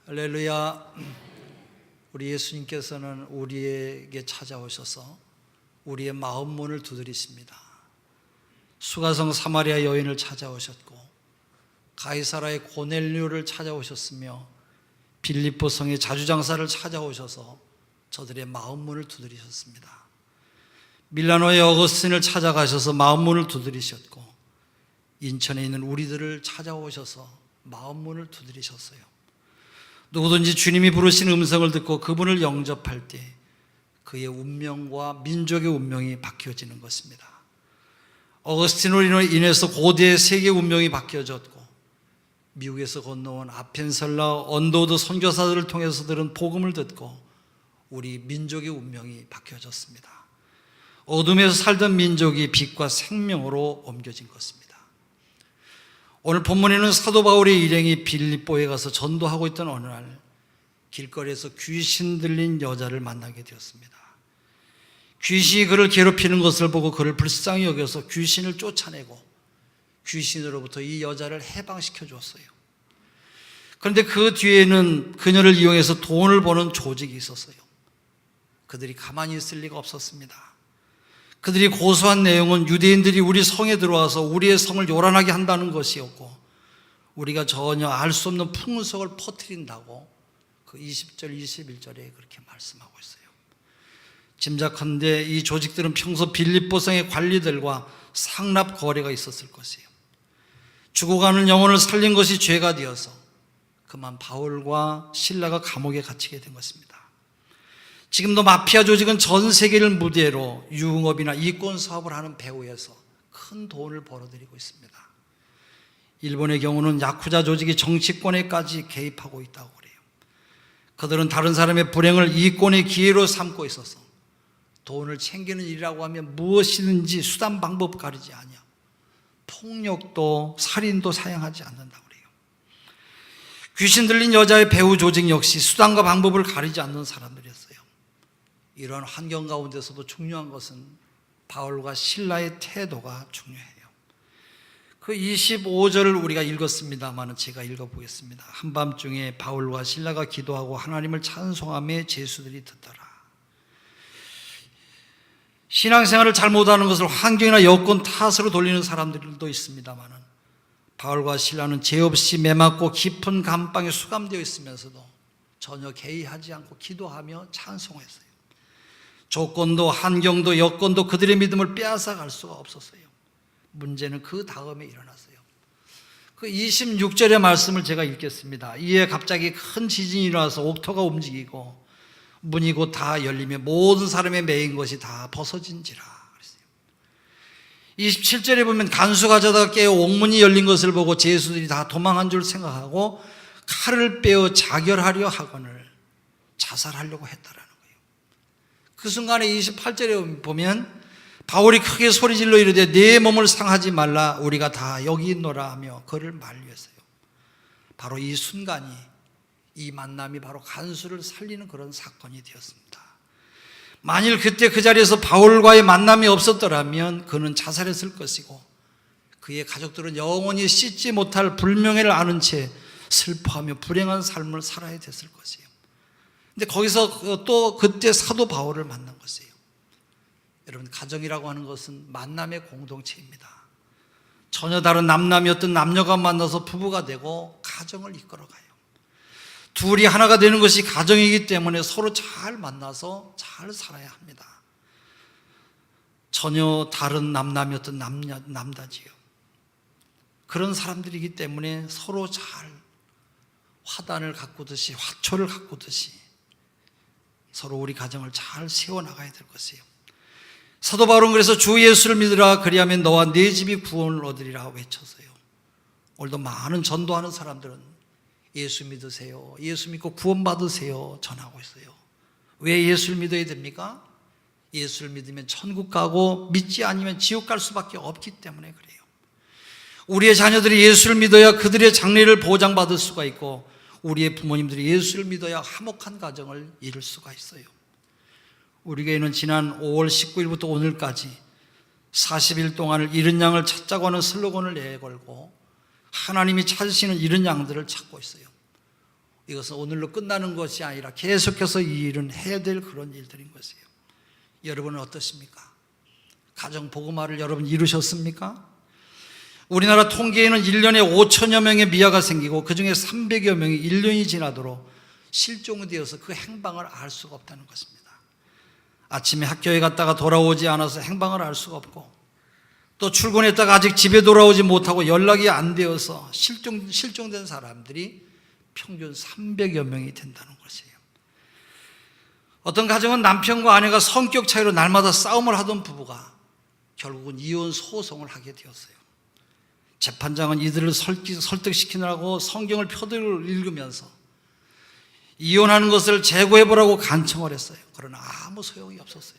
할렐루야. 우리 예수님께서는 우리에게 찾아오셔서 우리의 마음 문을 두드리십니다. 수가성 사마리아 여인을 찾아오셨고 가이사라의 고넬료를 찾아오셨으며 빌립보 성의 자주장사를 찾아오셔서 저들의 마음 문을 두드리셨습니다. 밀라노의 어거스틴을 찾아가셔서 마음 문을 두드리셨고 인천에 있는 우리들을 찾아오셔서 마음 문을 두드리셨어요. 누구든지 주님이 부르신 음성을 듣고 그분을 영접할 때 그의 운명과 민족의 운명이 바뀌어지는 것입니다. 어거스틴으로 인해서 고대의 세계 운명이 바뀌어졌고 미국에서 건너온 아펜셀러, 언더우드 선교사들을 통해서 들은 복음을 듣고 우리 민족의 운명이 바뀌어졌습니다. 어둠에서 살던 민족이 빛과 생명으로 옮겨진 것입니다. 오늘 본문에는 사도 바울의 일행이 빌립보에 가서 전도하고 있던 어느 날 길거리에서 귀신 들린 여자를 만나게 되었습니다. 귀신이 그를 괴롭히는 것을 보고 그를 불쌍히 여겨서 귀신을 쫓아내고 귀신으로부터 이 여자를 해방시켜 주었어요. 그런데 그 뒤에는 그녀를 이용해서 돈을 버는 조직이 있었어요. 그들이 가만히 있을 리가 없었습니다. 그들이 고소한 내용은 유대인들이 우리 성에 들어와서 우리의 성을 요란하게 한다는 것이었고 우리가 전혀 알 수 없는 풍속을 퍼뜨린다고 그 20절, 21절에 그렇게 말씀하고 있어요. 짐작컨대 이 조직들은 평소 빌립보 성의 관리들과 상납 거래가 있었을 것이에요. 죽어가는 영혼을 살린 것이 죄가 되어서 그만 바울과 실라가 감옥에 갇히게 된 것입니다. 지금도 마피아 조직은 전 세계를 무대로 유흥업이나 이권 사업을 하는 배후에서 큰 돈을 벌어들이고 있습니다. 일본의 경우는 야쿠자 조직이 정치권에까지 개입하고 있다고 그래요. 그들은 다른 사람의 불행을 이권의 기회로 삼고 있어서 돈을 챙기는 일이라고 하면 무엇이든지 수단 방법 가리지 않냐. 폭력도 살인도 사용하지 않는다고 그래요. 귀신 들린 여자의 배후 조직 역시 수단과 방법을 가리지 않는 사람들이었어요. 이런 환경 가운데서도 중요한 것은 바울과 실라의 태도가 중요해요. 그 25절을 우리가 읽었습니다만 제가 읽어보겠습니다. 한밤중에 바울과 실라가 기도하고 하나님을 찬송하며 제수들이 듣더라. 신앙생활을 잘못하는 것을 환경이나 여건 탓으로 돌리는 사람들도 있습니다만 바울과 실라는 죄 없이 매맞고 깊은 감방에 수감되어 있으면서도 전혀 개의하지 않고 기도하며 찬송했어요. 조건도 환경도 여건도 그들의 믿음을 빼앗아갈 수가 없었어요. 문제는 그 다음에 일어났어요. 그 26절의 말씀을 제가 읽겠습니다. 이에 갑자기 큰 지진이 일어나서 옥토가 움직이고 문이 곧 다 열리며 모든 사람의 매인 것이 다 벗어진지라 그랬어요. 27절에 보면 간수가 자다가 깨어 옥문이 열린 것을 보고 제수들이 다 도망한 줄 생각하고 칼을 빼어 자결하려 하거늘 자살하려고 했더라는 거예요. 그 순간에 28절에 보면 바울이 크게 소리질러 이르되 내 몸을 상하지 말라 우리가 다 여기 있노라 하며 그를 만류했어요. 바로 이 순간이 이 만남이 바로 간수를 살리는 그런 사건이 되었습니다. 만일 그때 그 자리에서 바울과의 만남이 없었더라면 그는 자살했을 것이고 그의 가족들은 영원히 씻지 못할 불명예를 아는 채 슬퍼하며 불행한 삶을 살아야 됐을 것이에요. 근데 거기서 또 그때 사도 바울을 만난 것이에요. 여러분, 가정이라고 하는 것은 만남의 공동체입니다. 전혀 다른 남남이었던 남녀가 만나서 부부가 되고 가정을 이끌어가요. 둘이 하나가 되는 것이 가정이기 때문에 서로 잘 만나서 잘 살아야 합니다. 전혀 다른 남남이었던 남다지요. 그런 사람들이기 때문에 서로 잘 화단을 가꾸듯이 화초를 가꾸듯이 서로 우리 가정을 잘 세워나가야 될 것이에요. 사도 바울은 그래서 주 예수를 믿으라 그리하면 너와 네 집이 구원을 얻으리라 외쳤어요. 오늘도 많은 전도하는 사람들은 예수 믿으세요, 예수 믿고 구원 받으세요 전하고 있어요. 왜 예수를 믿어야 됩니까? 예수를 믿으면 천국 가고 믿지 않으면 지옥 갈 수밖에 없기 때문에 그래요. 우리의 자녀들이 예수를 믿어야 그들의 장래를 보장받을 수가 있고 우리의 부모님들이 예수를 믿어야 화목한 가정을 이룰 수가 있어요. 우리 교회는 지난 5월 19일부터 오늘까지 40일 동안을 잃은 양을 찾자고 하는 슬로건을 내걸고 하나님이 찾으시는 잃은 양들을 찾고 있어요. 이것은 오늘로 끝나는 것이 아니라 계속해서 이 일은 해야 될 그런 일들인 것이에요. 여러분은 어떠십니까? 가정 복음화를 여러분 이루셨습니까? 우리나라 통계에는 1년에 5천여 명의 미아가 생기고 그중에 300여 명이 1년이 지나도록 실종되어서 그 행방을 알 수가 없다는 것입니다. 아침에 학교에 갔다가 돌아오지 않아서 행방을 알 수가 없고, 또 출근했다가 아직 집에 돌아오지 못하고 연락이 안 되어서 실종된 사람들이 평균 300여 명이 된다는 것이에요. 어떤 가정은 남편과 아내가 성격 차이로 날마다 싸움을 하던 부부가 결국은 이혼 소송을 하게 되었어요. 재판장은 이들을 설득시키느라고 성경을 표들을 읽으면서 이혼하는 것을 재고해보라고 간청을 했어요. 그러나 아무 소용이 없었어요.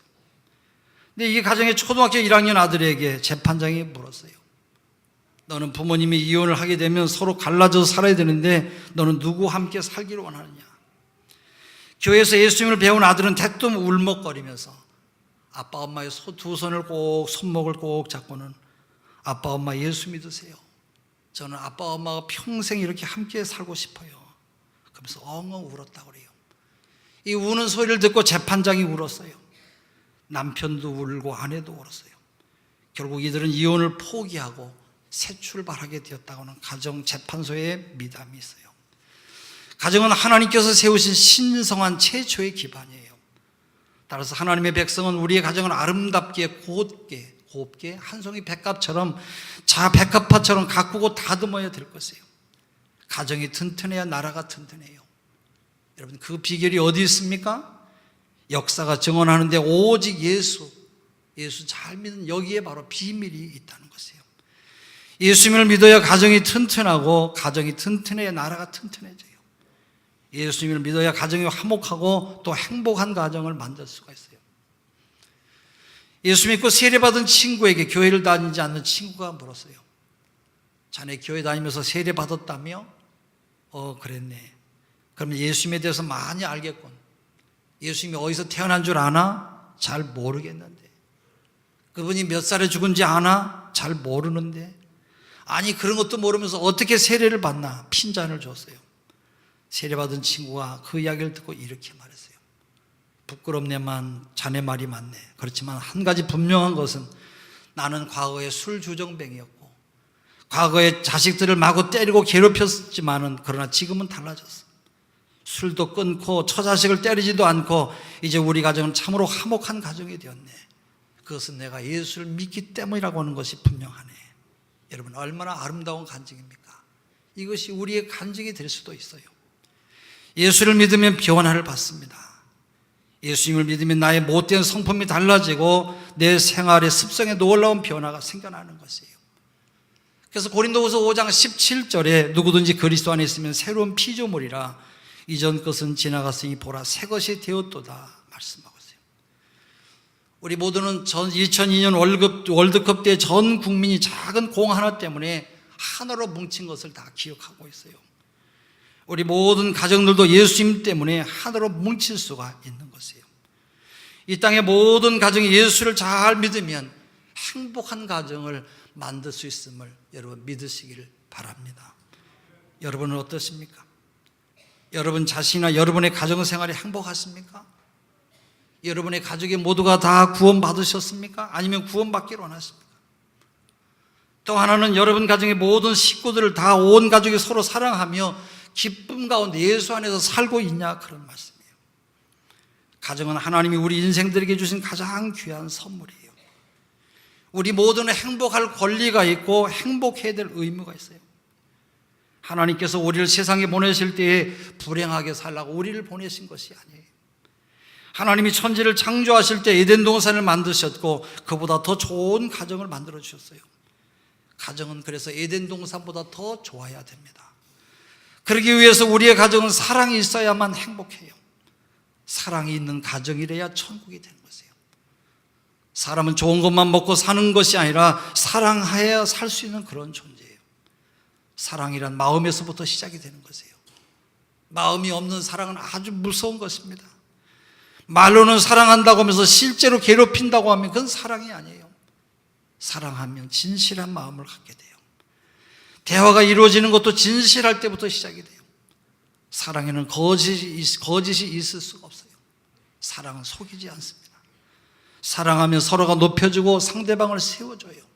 근데 이 가정의 초등학교 1학년 아들에게 재판장이 물었어요. 너는 부모님이 이혼을 하게 되면 서로 갈라져서 살아야 되는데 너는 누구와 함께 살기를 원하느냐? 교회에서 예수님을 배운 아들은 대뜸 울먹거리면서 아빠 엄마의 두 손을 꼭, 손목을 꼭 잡고는 아빠 엄마 예수 믿으세요. 저는 아빠 엄마가 평생 이렇게 함께 살고 싶어요. 그러면서 엉엉 울었다고 그래요. 이 우는 소리를 듣고 재판장이 울었어요. 남편도 울고 아내도 울었어요. 결국 이들은 이혼을 포기하고 새 출발하게 되었다고는 가정 재판소에 미담이 있어요. 가정은 하나님께서 세우신 신성한 최초의 기반이에요. 따라서 하나님의 백성은 우리의 가정을 아름답게 곱게 한 송이 백합처럼 백합화처럼 가꾸고 다듬어야 될 것이에요. 가정이 튼튼해야 나라가 튼튼해요. 여러분, 그 비결이 어디 있습니까? 역사가 증언하는데 오직 예수 잘 믿는 여기에 바로 비밀이 있다는 것이에요. 예수님을 믿어야 가정이 튼튼하고, 가정이 튼튼해야 나라가 튼튼해져요. 예수님을 믿어야 가정이 화목하고 또 행복한 가정을 만들 수가 있어요. 예수 믿고 세례받은 친구에게, 교회를 다니지 않는 친구가 물었어요. 자네 교회 다니면서 세례받았다며? 그랬네. 그러면 예수님에 대해서 많이 알겠군. 예수님이 어디서 태어난 줄 아나? 잘 모르겠는데. 그분이 몇 살에 죽은지 아나? 잘 모르는데. 아니, 그런 것도 모르면서 어떻게 세례를 받나? 핀잔을 줬어요. 세례받은 친구가 그 이야기를 듣고 이렇게 말했어요. 부끄럽네만 자네 말이 맞네. 그렇지만 한 가지 분명한 것은 나는 과거에 술주정뱅이였고 과거에 자식들을 마구 때리고 괴롭혔지만은 그러나 지금은 달라졌어. 술도 끊고 처자식을 때리지도 않고 이제 우리 가정은 참으로 화목한 가정이 되었네. 그것은 내가 예수를 믿기 때문이라고 하는 것이 분명하네. 여러분, 얼마나 아름다운 간증입니까? 이것이 우리의 간증이 될 수도 있어요. 예수를 믿으면 변화를 받습니다. 예수님을 믿으면 나의 못된 성품이 달라지고 내 생활의 습성에 놀라운 변화가 생겨나는 것이에요. 그래서 고린도후서 5장 17절에 누구든지 그리스도 안에 있으면 새로운 피조물이라 이전 것은 지나갔으니 보라 새 것이 되었도다 말씀하고 있어요. 우리 모두는 2002년 월드컵 때 전 국민이 작은 공 하나 때문에 하나로 뭉친 것을 다 기억하고 있어요. 우리 모든 가정들도 예수님 때문에 하나로 뭉칠 수가 있는 것이에요. 이 땅의 모든 가정이 예수를 잘 믿으면 행복한 가정을 만들 수 있음을 여러분 믿으시기를 바랍니다. 여러분은 어떠십니까? 여러분 자신이나 여러분의 가정생활이 행복하십니까? 여러분의 가족이 모두가 다 구원받으셨습니까? 아니면 구원받기를 원하십니까? 또 하나는 여러분 가정의 모든 식구들을 다 온 가족이 서로 사랑하며 기쁨 가운데 예수 안에서 살고 있냐, 그런 말씀이에요. 가정은 하나님이 우리 인생들에게 주신 가장 귀한 선물이에요. 우리 모두는 행복할 권리가 있고 행복해야 될 의무가 있어요. 하나님께서 우리를 세상에 보내실 때에 불행하게 살라고 우리를 보내신 것이 아니에요. 하나님이 천지를 창조하실 때 에덴 동산을 만드셨고 그보다 더 좋은 가정을 만들어 주셨어요. 가정은 그래서 에덴 동산보다 더 좋아야 됩니다. 그러기 위해서 우리의 가정은 사랑이 있어야만 행복해요. 사랑이 있는 가정이래야 천국이 되는 것이에요. 사람은 좋은 것만 먹고 사는 것이 아니라 사랑해야 살 수 있는 그런 존재예요. 사랑이란 마음에서부터 시작이 되는 것이에요. 마음이 없는 사랑은 아주 무서운 것입니다. 말로는 사랑한다고 하면서 실제로 괴롭힌다고 하면 그건 사랑이 아니에요. 사랑하면 진실한 마음을 갖게 돼요. 대화가 이루어지는 것도 진실할 때부터 시작이 돼요. 사랑에는 거짓이 있을 수가 없어요. 사랑은 속이지 않습니다. 사랑하면 서로가 높여주고 상대방을 세워줘요.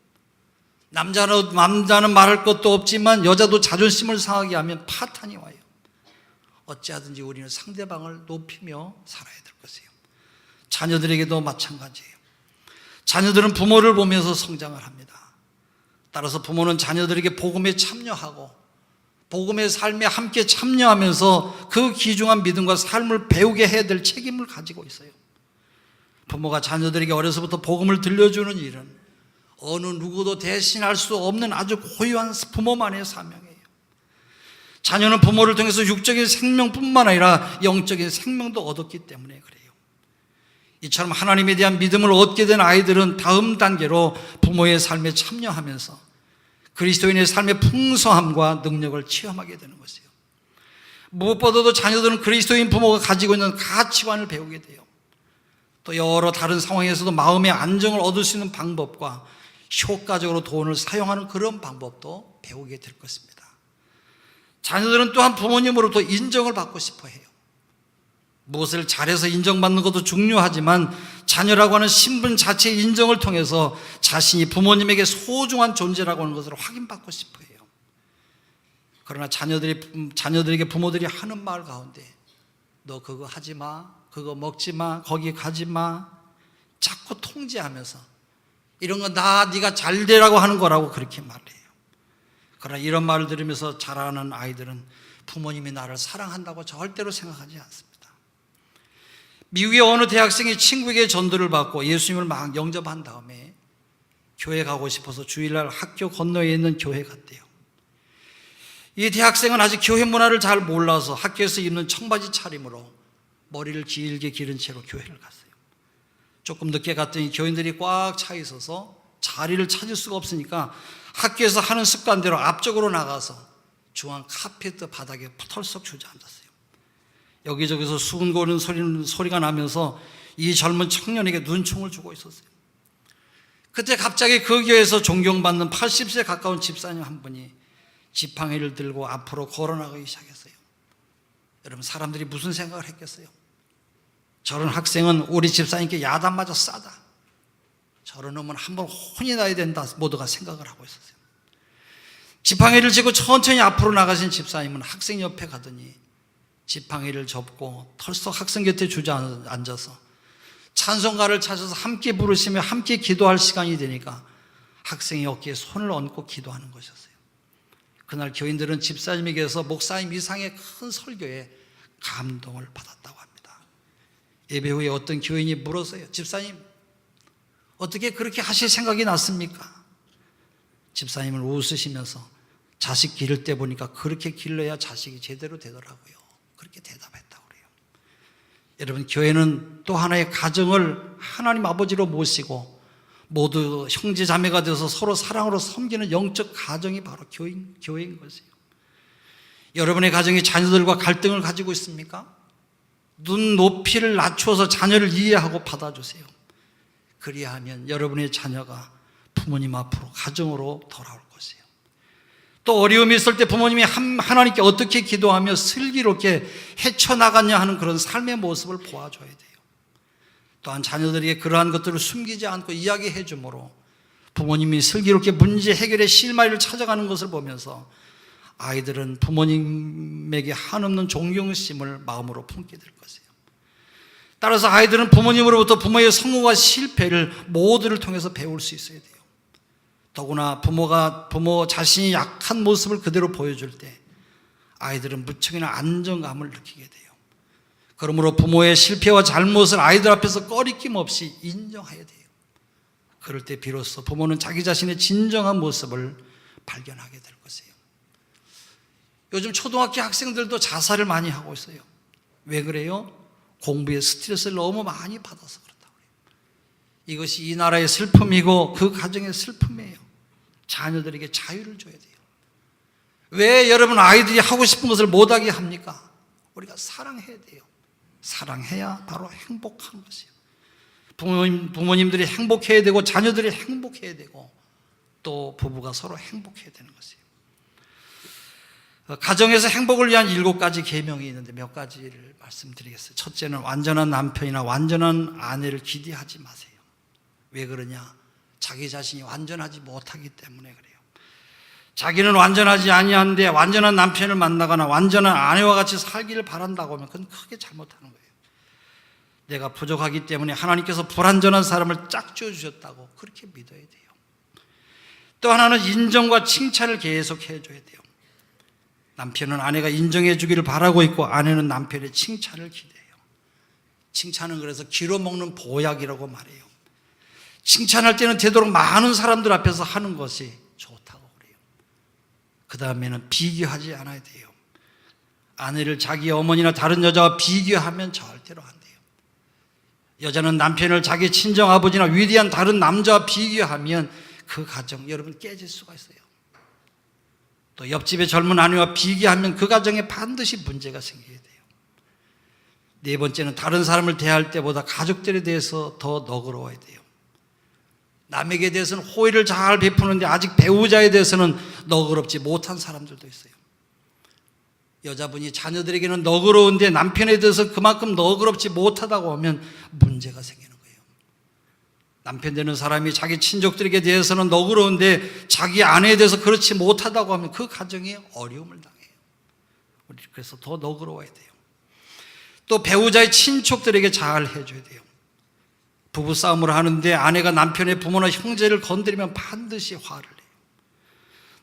남자는 말할 것도 없지만 여자도 자존심을 상하게 하면 파탄이 와요. 어찌하든지 우리는 상대방을 높이며 살아야 될 것이에요. 자녀들에게도 마찬가지예요. 자녀들은 부모를 보면서 성장을 합니다. 따라서 부모는 자녀들에게 복음에 참여하고 복음의 삶에 함께 참여하면서 그 귀중한 믿음과 삶을 배우게 해야 될 책임을 가지고 있어요. 부모가 자녀들에게 어려서부터 복음을 들려주는 일은 어느 누구도 대신할 수 없는 아주 고유한 부모만의 사명이에요. 자녀는 부모를 통해서 육적인 생명뿐만 아니라 영적인 생명도 얻었기 때문에 그래요. 이처럼 하나님에 대한 믿음을 얻게 된 아이들은 다음 단계로 부모의 삶에 참여하면서 그리스도인의 삶의 풍성함과 능력을 체험하게 되는 것이에요. 무엇보다도 자녀들은 그리스도인 부모가 가지고 있는 가치관을 배우게 돼요. 또 여러 다른 상황에서도 마음의 안정을 얻을 수 있는 방법과 효과적으로 돈을 사용하는 그런 방법도 배우게 될 것입니다. 자녀들은 또한 부모님으로부터 인정을 받고 싶어 해요. 무엇을 잘해서 인정받는 것도 중요하지만 자녀라고 하는 신분 자체의 인정을 통해서 자신이 부모님에게 소중한 존재라고 하는 것을 확인받고 싶어 해요. 그러나 자녀들에게 부모들이 하는 말 가운데 너 그거 하지 마, 그거 먹지 마, 거기 가지 마, 자꾸 통제하면서 이런 건 네가 잘 되라고 하는 거라고 그렇게 말해요. 그러나 이런 말을 들으면서 자라는 아이들은 부모님이 나를 사랑한다고 절대로 생각하지 않습니다. 미국의 어느 대학생이 친구에게 전도를 받고 예수님을 막 영접한 다음에 교회 가고 싶어서 주일날 학교 건너에 있는 교회 갔대요. 이 대학생은 아직 교회 문화를 잘 몰라서 학교에서 입는 청바지 차림으로 머리를 길게 기른 채로 교회를 갔어요. 조금 늦게 갔더니 교인들이 꽉 차 있어서 자리를 찾을 수가 없으니까 학교에서 하는 습관대로 앞쪽으로 나가서 중앙 카페트 바닥에 털썩 주저앉았어요. 여기저기서 수근거리는 소리가 나면서 이 젊은 청년에게 눈총을 주고 있었어요. 그때 갑자기 그 교회에서 존경받는 80세 가까운 집사님 한 분이 지팡이를 들고 앞으로 걸어나가기 시작했어요. 여러분, 사람들이 무슨 생각을 했겠어요? 저런 학생은 우리 집사님께 야단 맞아 싸다, 저런 놈은 한번 혼이 나야 된다, 모두가 생각을 하고 있었어요. 지팡이를 쥐고 천천히 앞으로 나가신 집사님은 학생 옆에 가더니 지팡이를 접고 털썩 학생 곁에 주저앉아서 찬송가를 찾아서 함께 부르시며 함께 기도할 시간이 되니까 학생이 어깨에 손을 얹고 기도하는 것이었어요. 그날 교인들은 집사님에게서 목사님 이상의 큰 설교에 감동을 받았다고 합니다. 예배 후에 어떤 교인이 물었어요. 집사님, 어떻게 그렇게 하실 생각이 났습니까? 집사님은 웃으시면서 자식 기를 때 보니까 그렇게 길러야 자식이 제대로 되더라고요, 그렇게 대답했다고 그래요. 여러분, 교회는 또 하나의 가정을 하나님 아버지로 모시고 모두 형제 자매가 되어서 서로 사랑으로 섬기는 영적 가정이 바로 교회인 것이에요. 여러분의 가정이 자녀들과 갈등을 가지고 있습니까? 눈 높이를 낮추어서 자녀를 이해하고 받아주세요. 그리하면 여러분의 자녀가 부모님 앞으로 가정으로 돌아올 것이에요. 또 어려움이 있을 때 부모님이 하나님께 어떻게 기도하며 슬기롭게 헤쳐나갔냐 하는 그런 삶의 모습을 보아줘야 돼요. 또한 자녀들에게 그러한 것들을 숨기지 않고 이야기해 주므로 부모님이 슬기롭게 문제 해결의 실마리를 찾아가는 것을 보면서 아이들은 부모님에게 한없는 존경심을 마음으로 품게 될 것이에요. 따라서 아이들은 부모님으로부터 부모의 성공과 실패를 모두를 통해서 배울 수 있어야 돼요. 더구나 부모 자신이 약한 모습을 그대로 보여줄 때 아이들은 무척이나 안정감을 느끼게 돼요. 그러므로 부모의 실패와 잘못을 아이들 앞에서 꺼리낌 없이 인정해야 돼요. 그럴 때 비로소 부모는 자기 자신의 진정한 모습을 발견하게 될 것이에요. 요즘 초등학교 학생들도 자살을 많이 하고 있어요. 왜 그래요? 공부에 스트레스를 너무 많이 받아서 그렇다고 해요. 이것이 이 나라의 슬픔이고 그 가정의 슬픔이에요. 자녀들에게 자유를 줘야 돼요. 왜 여러분 아이들이 하고 싶은 것을 못하게 합니까? 우리가 사랑해야 돼요. 사랑해야 바로 행복한 것이에요. 부모님들이 행복해야 되고 자녀들이 행복해야 되고 또 부부가 서로 행복해야 되는 것이에요. 가정에서 행복을 위한 7가지 계명이 있는데 몇 가지를 말씀드리겠어요. 첫째는 완전한 남편이나 완전한 아내를 기대하지 마세요. 왜 그러냐? 자기 자신이 완전하지 못하기 때문에 그래요. 자기는 완전하지 아니한데 완전한 남편을 만나거나 완전한 아내와 같이 살기를 바란다고 하면 그건 크게 잘못하는 거예요. 내가 부족하기 때문에 하나님께서 불완전한 사람을 짝지어 주셨다고 그렇게 믿어야 돼요. 또 하나는 인정과 칭찬을 계속 해줘야 돼요. 남편은 아내가 인정해 주기를 바라고 있고 아내는 남편의 칭찬을 기대해요. 칭찬은 그래서 기로 먹는 보약이라고 말해요. 칭찬할 때는 되도록 많은 사람들 앞에서 하는 것이 좋다고 그래요. 그 다음에는 비교하지 않아야 돼요. 아내를 자기 어머니나 다른 여자와 비교하면 절대로 안 돼요. 여자는 남편을 자기 친정아버지나 위대한 다른 남자와 비교하면 그 가정 여러분 깨질 수가 있어요. 또 옆집의 젊은 아내와 비교하면 그 가정에 반드시 문제가 생기게 돼요. 네 번째는 다른 사람을 대할 때보다 가족들에 대해서 더 너그러워야 돼요. 남에게 대해서는 호의를 잘 베푸는데 아직 배우자에 대해서는 너그럽지 못한 사람들도 있어요. 여자분이 자녀들에게는 너그러운데 남편에 대해서 그만큼 너그럽지 못하다고 하면 문제가 생기는 거예요. 남편 되는 사람이 자기 친족들에게 대해서는 너그러운데 자기 아내에 대해서 그렇지 못하다고 하면 그 가정이 어려움을 당해요. 우리 그래서 더 너그러워야 돼요. 또 배우자의 친척들에게 잘 해줘야 돼요. 부부싸움을 하는데 아내가 남편의 부모나 형제를 건드리면 반드시 화를 내요.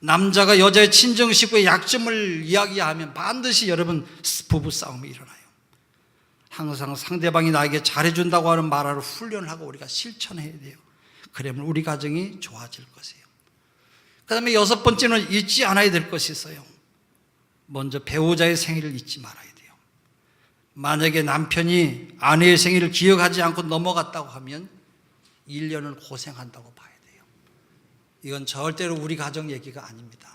남자가 여자의 친정 식구의 약점을 이야기하면 반드시 여러분 부부싸움이 일어나요. 항상 상대방이 나에게 잘해준다고 하는 말하러 훈련을 하고 우리가 실천해야 돼요. 그러면 우리 가정이 좋아질 것이에요. 그 다음에 6번째는 잊지 않아야 될 것이 있어요. 먼저 배우자의 생일을 잊지 말아야 돼요. 만약에 남편이 아내의 생일을 기억하지 않고 넘어갔다고 하면 1년을 고생한다고 봐야 돼요. 이건 절대로 우리 가정 얘기가 아닙니다.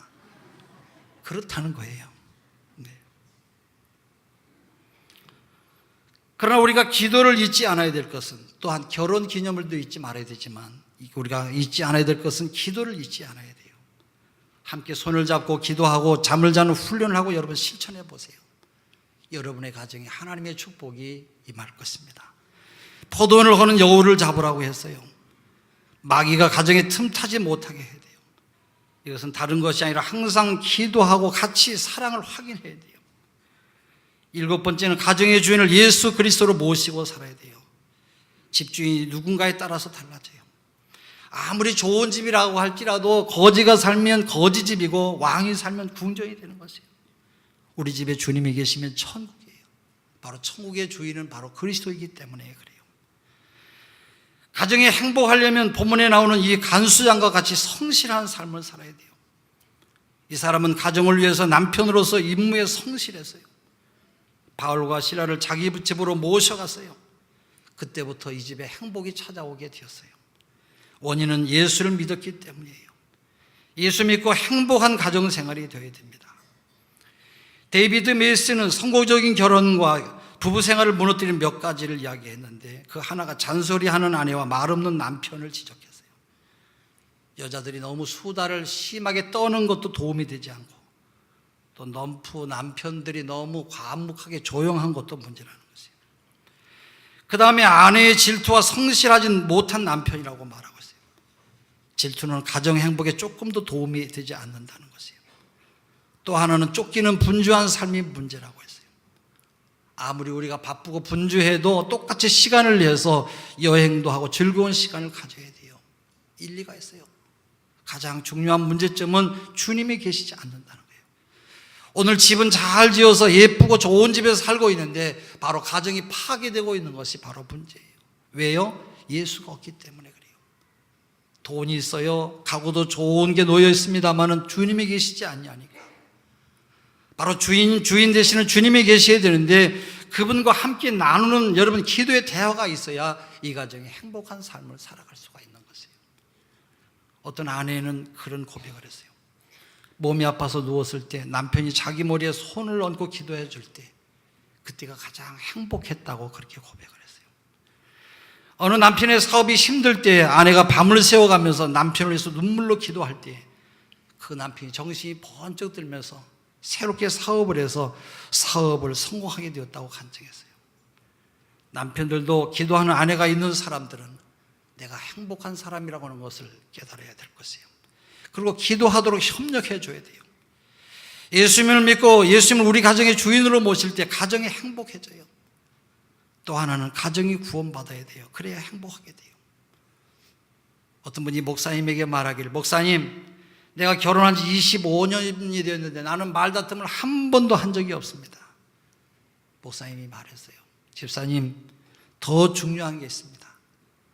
그렇다는 거예요. 네. 그러나 우리가 기도를 잊지 않아야 될 것은 또한 결혼 기념일도 잊지 말아야 되지만 우리가 잊지 않아야 될 것은 기도를 잊지 않아야 돼요. 함께 손을 잡고 기도하고 잠을 자는 훈련을 하고 여러분 실천해 보세요. 여러분의 가정에 하나님의 축복이 임할 것입니다. 포도원을 거는 여우를 잡으라고 했어요. 마귀가 가정에 틈타지 못하게 해야 돼요. 이것은 다른 것이 아니라 항상 기도하고 같이 사랑을 확인해야 돼요. 7번째는 가정의 주인을 예수 그리스도로 모시고 살아야 돼요. 집주인이 누군가에 따라서 달라져요. 아무리 좋은 집이라고 할지라도 거지가 살면 거지집이고 왕이 살면 궁정이 되는 것이에요. 우리 집에 주님이 계시면 천국이에요. 바로 천국의 주인은 바로 그리스도이기 때문에 그래요. 가정에 행복하려면 본문에 나오는 이 간수장과 같이 성실한 삶을 살아야 돼요. 이 사람은 가정을 위해서 남편으로서 임무에 성실했어요. 바울과 시라를 자기 집으로 모셔갔어요. 그때부터 이 집에 행복이 찾아오게 되었어요. 원인은 예수를 믿었기 때문이에요. 예수 믿고 행복한 가정 생활이 되어야 됩니다. 데이비드 메이스는 성공적인 결혼과 부부 생활을 무너뜨린 몇 가지를 이야기했는데 그 하나가 잔소리하는 아내와 말없는 남편을 지적했어요. 여자들이 너무 수다를 심하게 떠는 것도 도움이 되지 않고 또 넘프 남편들이 너무 과묵하게 조용한 것도 문제라는 것이에요. 그 다음에 아내의 질투와 성실하지 못한 남편이라고 말하고 있어요. 질투는 가정 행복에 조금도 도움이 되지 않는다는 것이에요. 또 하나는 쫓기는 분주한 삶이 문제라고 했어요. 아무리 우리가 바쁘고 분주해도 똑같이 시간을 내서 여행도 하고 즐거운 시간을 가져야 돼요. 일리가 있어요. 가장 중요한 문제점은 주님이 계시지 않는다는 거예요. 오늘 집은 잘 지어서 예쁘고 좋은 집에서 살고 있는데 바로 가정이 파괴되고 있는 것이 바로 문제예요. 왜요? 예수가 없기 때문에 그래요. 돈이 있어요. 가구도 좋은 게 놓여 있습니다만은 주님이 계시지 않냐니까. 바로 주인 되시는 주님이 계셔야 되는데 그분과 함께 나누는 여러분 기도의 대화가 있어야 이 가정이 행복한 삶을 살아갈 수가 있는 것이에요. 어떤 아내는 그런 고백을 했어요. 몸이 아파서 누웠을 때 남편이 자기 머리에 손을 얹고 기도해 줄 때 그때가 가장 행복했다고 그렇게 고백을 했어요. 어느 남편의 사업이 힘들 때 아내가 밤을 새워가면서 남편을 위해서 눈물로 기도할 때 그 남편이 정신이 번쩍 들면서 새롭게 사업을 해서 사업을 성공하게 되었다고 간증했어요. 남편들도 기도하는 아내가 있는 사람들은 내가 행복한 사람이라고 하는 것을 깨달아야 될 것이에요. 그리고 기도하도록 협력해 줘야 돼요. 예수님을 믿고 예수님을 우리 가정의 주인으로 모실 때 가정이 행복해져요. 또 하나는 가정이 구원받아야 돼요. 그래야 행복하게 돼요. 어떤 분이 목사님에게 말하기를, 목사님, 내가 결혼한 지 25년이 되었는데 나는 말다툼을 한 번도 한 적이 없습니다. 목사님이 말했어요. 집사님, 더 중요한 게 있습니다.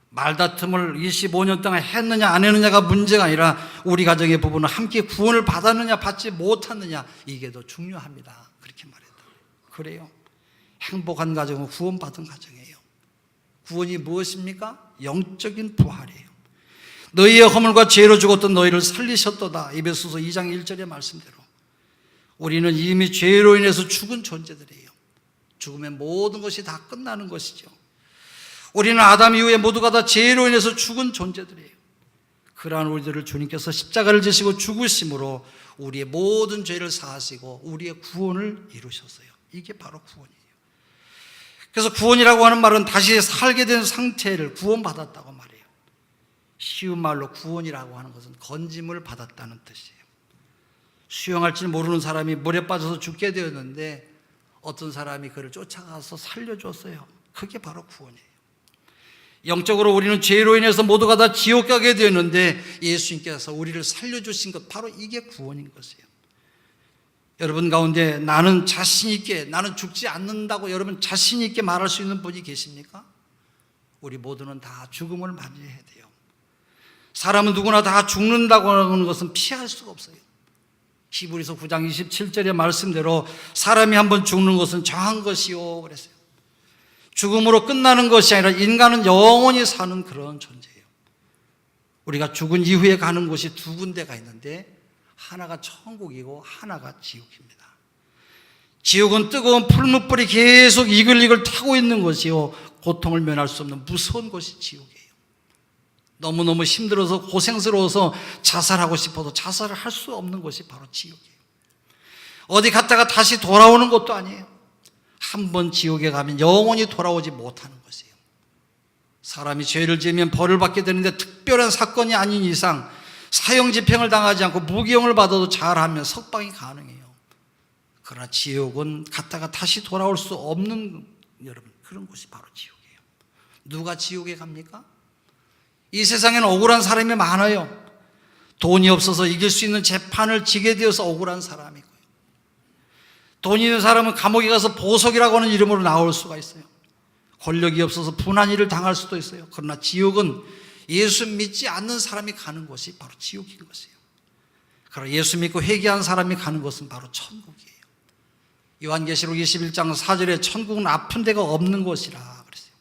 말다툼을 25년 동안 했느냐 안 했느냐가 문제가 아니라 우리 가정의 부부는 함께 구원을 받았느냐 받지 못했느냐, 이게 더 중요합니다. 그렇게 말했다. 그래요. 행복한 가정은 구원받은 가정이에요. 구원이 무엇입니까? 영적인 부활이에요. 너희의 허물과 죄로 죽었던 너희를 살리셨도다. 에베소서 2장 1절의 말씀대로 우리는 이미 죄로 인해서 죽은 존재들이에요. 죽으면 모든 것이 다 끝나는 것이죠. 우리는 아담 이후에 모두가 다 죄로 인해서 죽은 존재들이에요. 그러한 우리들을 주님께서 십자가를 지시고 죽으심으로 우리의 모든 죄를 사하시고 우리의 구원을 이루셨어요. 이게 바로 구원이에요. 그래서 구원이라고 하는 말은 다시 살게 된 상태를 구원받았다고 말해요. 쉬운 말로 구원이라고 하는 것은 건짐을 받았다는 뜻이에요. 수영할 줄 모르는 사람이 물에 빠져서 죽게 되었는데 어떤 사람이 그를 쫓아가서 살려줬어요. 그게 바로 구원이에요. 영적으로 우리는 죄로 인해서 모두가 다 지옥 가게 되었는데 예수님께서 우리를 살려주신 것, 바로 이게 구원인 것이에요. 여러분 가운데 나는 자신 있게, 나는 죽지 않는다고 여러분 자신 있게 말할 수 있는 분이 계십니까? 우리 모두는 다 죽음을 맞이해야 돼요. 사람은 누구나 다 죽는다고 하는 것은 피할 수가 없어요. 히브리서 9장 27절의 말씀대로 사람이 한번 죽는 것은 정한 것이요 그랬어요. 죽음으로 끝나는 것이 아니라 인간은 영원히 사는 그런 존재예요. 우리가 죽은 이후에 가는 곳이 두 군데가 있는데 하나가 천국이고 하나가 지옥입니다. 지옥은 뜨거운 풀무불이 계속 이글이글 타고 있는 것이요, 고통을 면할 수 없는 무서운 곳이 지옥이에요. 너무너무 힘들어서 고생스러워서 자살하고 싶어도 자살을 할 수 없는 것이 바로 지옥이에요. 어디 갔다가 다시 돌아오는 것도 아니에요. 한 번 지옥에 가면 영원히 돌아오지 못하는 것이에요. 사람이 죄를 지으면 벌을 받게 되는데 특별한 사건이 아닌 이상 사형집행을 당하지 않고 무기형을 받아도 잘하면 석방이 가능해요. 그러나 지옥은 갔다가 다시 돌아올 수 없는, 여러분, 그런 곳이 바로 지옥이에요. 누가 지옥에 갑니까? 이 세상에는 억울한 사람이 많아요. 돈이 없어서 이길 수 있는 재판을 지게 되어서 억울한 사람이고요. 돈이 있는 사람은 감옥에 가서 보석이라고 하는 이름으로 나올 수가 있어요. 권력이 없어서 분한 일을 당할 수도 있어요. 그러나 지옥은 예수 믿지 않는 사람이 가는 곳이 바로 지옥인 것이에요. 그러나 예수 믿고 회개한 사람이 가는 곳은 바로 천국이에요. 요한계시록 21장 4절에 천국은 아픈 데가 없는 곳이라 그랬어요.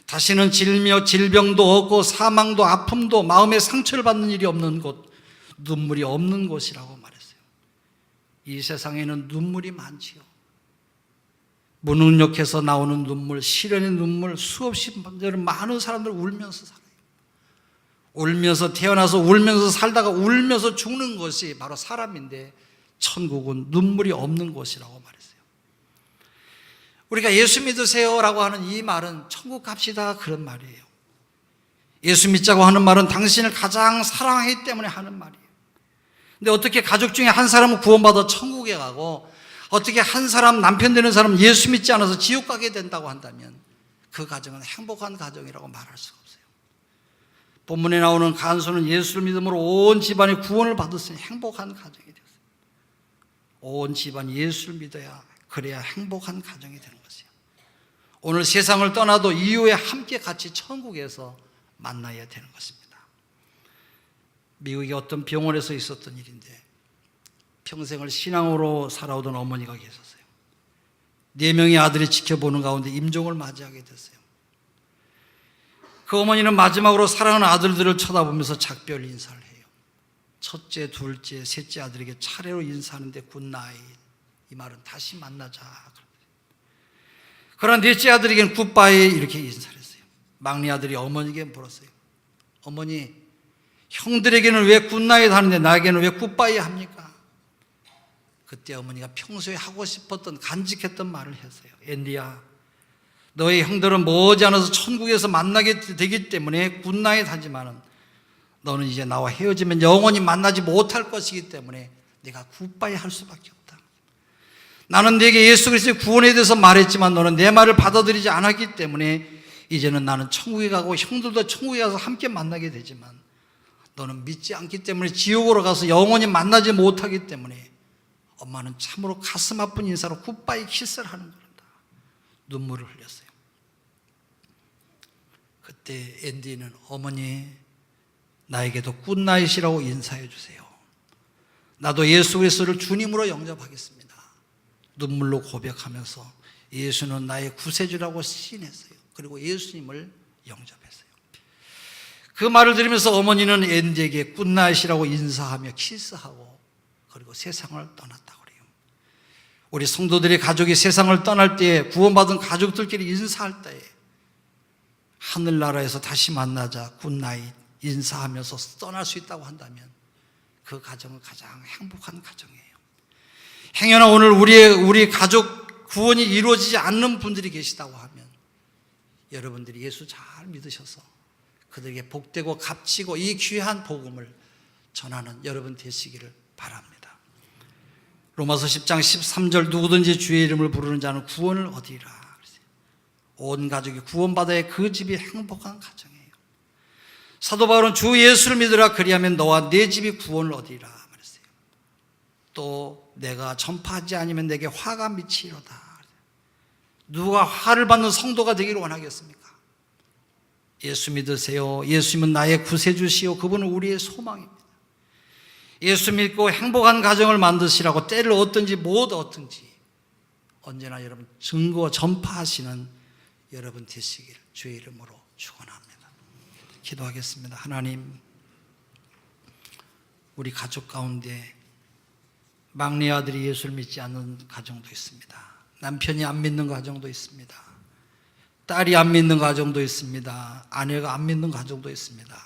다시는 질병도 없고 사망도 아픔도 마음의 상처를 받는 일이 없는 곳, 눈물이 없는 곳이라고 말했어요. 이 세상에는 눈물이 많지요. 무능력해서 나오는 눈물, 시련의 눈물, 수없이 많은 사람들 울면서 살아요. 울면서 태어나서 울면서 살다가 울면서 죽는 것이 바로 사람인데 천국은 눈물이 없는 곳이라고 말했어요. 우리가 예수 믿으세요라고 하는 이 말은 천국 갑시다 그런 말이에요. 예수 믿자고 하는 말은 당신을 가장 사랑하기 때문에 하는 말이에요. 근데 어떻게 가족 중에 한 사람은 구원받아 천국에 가고 어떻게 한 사람, 남편 되는 사람은 예수 믿지 않아서 지옥 가게 된다고 한다면 그 가정은 행복한 가정이라고 말할 수가 없어요. 본문에 나오는 간수는 예수를 믿음으로 온 집안이 구원을 받았으니 행복한 가정이 되었어요. 온 집안이 예수를 믿어야, 그래야 행복한 가정이 되는 것이에요. 오늘 세상을 떠나도 이후에 함께 같이 천국에서 만나야 되는 것입니다. 미국의 어떤 병원에서 있었던 일인데 평생을 신앙으로 살아오던 어머니가 계셨어요. 4명의 아들이 지켜보는 가운데 임종을 맞이하게 됐어요. 그 어머니는 마지막으로 사랑하는 아들들을 쳐다보면서 작별 인사를 해요. 첫째, 둘째, 셋째 아들에게 차례로 인사하는데 굿나잇, 이 말은 다시 만나자. 그러나 넷째 아들에게는 굿바이 이렇게 인사를 했어요. 막내 아들이 어머니에게 물었어요. 어머니, 형들에게는 왜 굿나잇 하는데 나에게는 왜 굿바이 합니까? 그때 어머니가 평소에 하고 싶었던 간직했던 말을 했어요. 앤디야, 너의 형들은 머지않아서 천국에서 만나게 되기 때문에 굿나잇 하지만은 너는 이제 나와 헤어지면 영원히 만나지 못할 것이기 때문에 네가 굿바이 할 수밖에 없다. 나는 네게 예수 그리스도의 구원에 대해서 말했지만 너는 내 말을 받아들이지 않았기 때문에 이제는 나는 천국에 가고 형들도 천국에 가서 함께 만나게 되지만 너는 믿지 않기 때문에 지옥으로 가서 영원히 만나지 못하기 때문에 엄마는 참으로 가슴 아픈 인사로 굿바이 키스를 하는 겁니다. 눈물을 흘렸어요. 그때 앤디는 어머니, 나에게도 굿나잇이라고 인사해 주세요. 나도 예수 그리스도를 주님으로 영접하겠습니다. 눈물로 고백하면서 예수는 나의 구세주라고 시인했어요. 그리고 예수님을 영접했어요. 그 말을 들으면서 어머니는 앤디에게 굿나잇이라고 인사하며 키스하고 그리고 세상을 떠났다고 그래요. 우리 성도들의 가족이 세상을 떠날 때 구원받은 가족들끼리 인사할 때에 하늘나라에서 다시 만나자 굿나잇 인사하면서 떠날 수 있다고 한다면 그 가정은 가장 행복한 가정이에요. 행여나 오늘 우리 가족 구원이 이루어지지 않는 분들이 계시다고 하면 여러분들이 예수 잘 믿으셔서 그들에게 복되고 값지고 이 귀한 복음을 전하는 여러분 되시기를 바랍니다. 로마서 10장 13절 누구든지 주의 이름을 부르는 자는 구원을 얻으리라. 온 가족이 구원받아야 그 집이 행복한 가정이에요. 사도 바울은 주 예수를 믿으라 그리하면 너와 네 집이 구원을 얻으리라 말했어요. 또 내가 전파하지 않으면 내게 화가 미치리로다. 누가 화를 받는 성도가 되기를 원하겠습니까? 예수 믿으세요. 예수님은 나의 구세주시요 그분은 우리의 소망입니다. 예수 믿고 행복한 가정을 만드시라고 때를 얻든지 못 얻든지 언제나 여러분 증거 전파하시는 여러분 되시길 주의 이름으로 축원합니다. 기도하겠습니다. 하나님, 우리 가족 가운데 막내 아들이 예수를 믿지 않는 가정도 있습니다. 남편이 안 믿는 가정도 있습니다. 딸이 안 믿는 가정도 있습니다. 아내가 안 믿는 가정도 있습니다.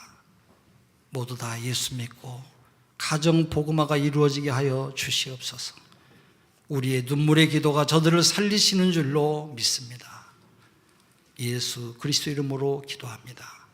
모두 다 예수 믿고 가정 복음화가 이루어지게 하여 주시옵소서. 우리의 눈물의 기도가 저들을 살리시는 줄로 믿습니다. 예수 그리스도 이름으로 기도합니다.